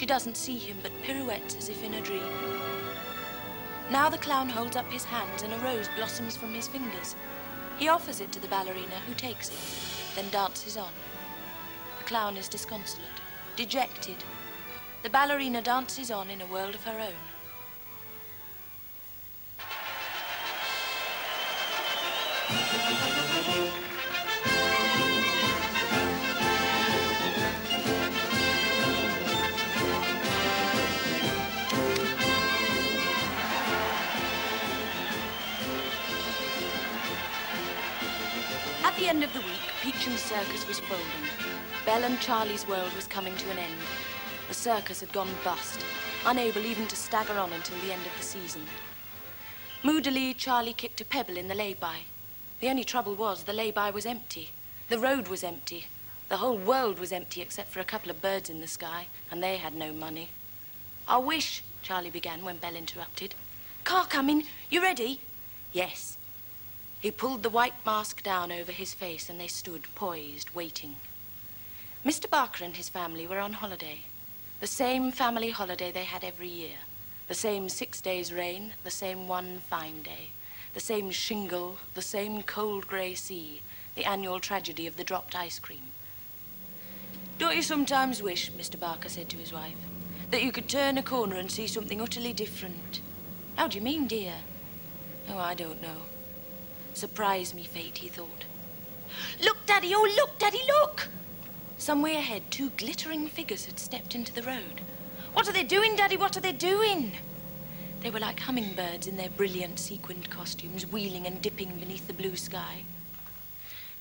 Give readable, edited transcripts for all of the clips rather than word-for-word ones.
She doesn't see him, but pirouettes as if in a dream. Now the clown holds up his hands and a rose blossoms from his fingers. He offers it to the ballerina, who takes it, then dances on. The clown is disconsolate, dejected. The ballerina dances on in a world of her own. At the end of the week, Peacham's circus was folding. Belle and Charlie's world was coming to an end. The circus had gone bust, unable even to stagger on until the end of the season. Moodily, Charlie kicked a pebble in the lay-by. The only trouble was the lay-by was empty. The road was empty. The whole world was empty except for a couple of birds in the sky, and they had no money. "I wish," Charlie began when Belle interrupted. "Car coming. You ready?" "Yes." He pulled the white mask down over his face and they stood poised, waiting. Mr. Barker and his family were on holiday. The same family holiday they had every year. The same 6 days' rain, the same one fine day. The same shingle, the same cold grey sea, the annual tragedy of the dropped ice cream. "Don't you sometimes wish," Mr. Barker said to his wife, "that you could turn a corner and see something utterly different?" "How do you mean, dear?" "Oh, I don't know. Surprise me, fate," he thought. "Look, Daddy! Oh, look, Daddy, look!" Somewhere ahead, 2 glittering figures had stepped into the road. "What are they doing, Daddy? What are they doing?" They were like hummingbirds in their brilliant sequined costumes, wheeling and dipping beneath the blue sky.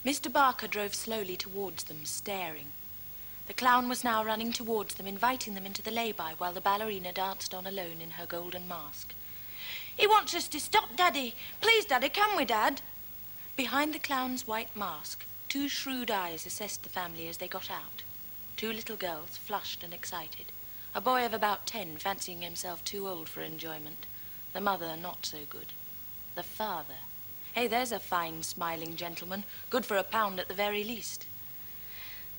Mr. Barker drove slowly towards them, staring. The clown was now running towards them, inviting them into the lay-by, while the ballerina danced on alone in her golden mask. "He wants us to stop, Daddy. Please, Daddy, can we, Dad?" Behind the clown's white mask, 2 shrewd eyes assessed the family as they got out. 2 little girls, flushed and excited. A boy of about 10, fancying himself too old for enjoyment. The mother, not so good. The father. Hey, there's a fine, smiling gentleman. Good for £1 at the very least.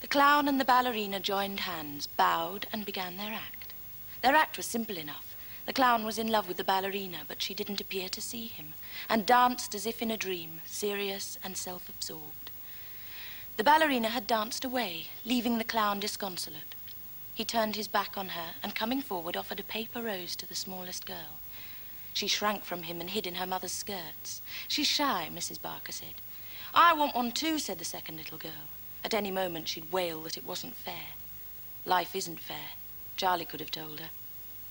The clown and the ballerina joined hands, bowed, and began their act. Their act was simple enough. The clown was in love with the ballerina, but she didn't appear to see him, and danced as if in a dream, serious and self-absorbed. The ballerina had danced away, leaving the clown disconsolate. He turned his back on her, and coming forward, offered a paper rose to the smallest girl. She shrank from him and hid in her mother's skirts. "She's shy," Mrs. Barker said. "I want one too," said the second little girl. At any moment she'd wail that it wasn't fair. Life isn't fair, Charlie could have told her.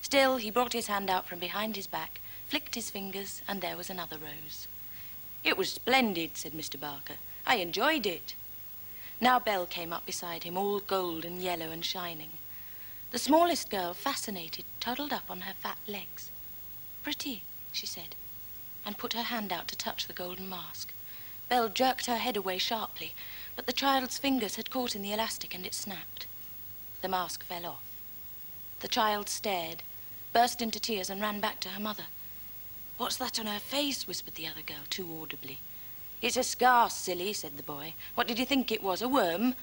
Still, he brought his hand out from behind his back, flicked his fingers, and there was another rose. "It was splendid," said Mr. Barker. "I enjoyed it." Now Belle came up beside him, all gold and yellow and shining. The smallest girl, fascinated, toddled up on her fat legs. "Pretty," she said, and put her hand out to touch the golden mask. Belle jerked her head away sharply, but the child's fingers had caught in the elastic and it snapped. The mask fell off. The child stared, burst into tears, and ran back to her mother. "What's that on her face?" whispered the other girl, too audibly. "It's a scar, silly," said the boy. "What did you think it was, a worm?"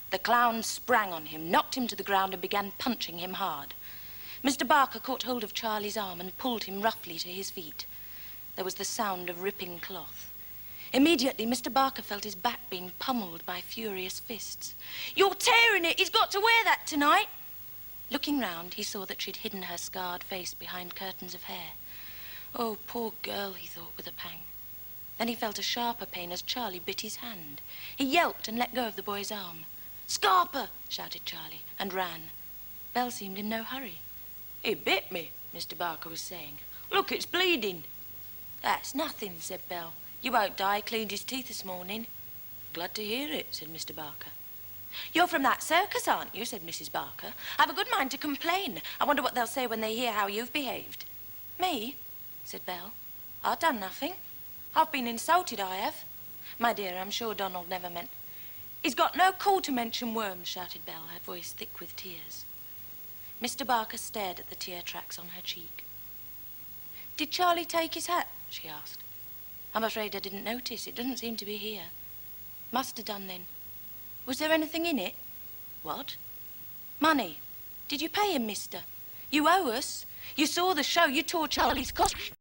The clown sprang on him, knocked him to the ground, and began punching him hard. Mr. Barker caught hold of Charlie's arm and pulled him roughly to his feet. There was the sound of ripping cloth. Immediately, Mr. Barker felt his back being pummeled by furious fists. "You're tearing it! He's got to wear that tonight!" Looking round, he saw that she'd hidden her scarred face behind curtains of hair. Oh, poor girl, he thought with a pang. Then he felt a sharper pain as Charlie bit his hand. He yelped and let go of the boy's arm. "Scarper!" shouted Charlie, and ran. Belle seemed in no hurry. "He bit me," Mr. Barker was saying. "Look, it's bleeding." "That's nothing," said Belle. "You won't die. Cleaned his teeth this morning." "Glad to hear it," said Mr. Barker. "You're from that circus, aren't you?" said Mrs. Barker. "I've a good mind to complain. I wonder what they'll say when they hear how you've behaved." "Me?" said Belle. "I've done nothing. I've been insulted, I have. My dear, I'm sure Donald never meant..." "He's got no call to mention worms," shouted Belle, her voice thick with tears. Mr. Barker stared at the tear tracks on her cheek. "Did Charlie take his hat?" she asked. "I'm afraid I didn't notice. It doesn't seem to be here." "Must have done, then. Was there anything in it?" "What?" "Money." Did you pay him, mister? You owe us. You saw the show. You tore Charlie's costume.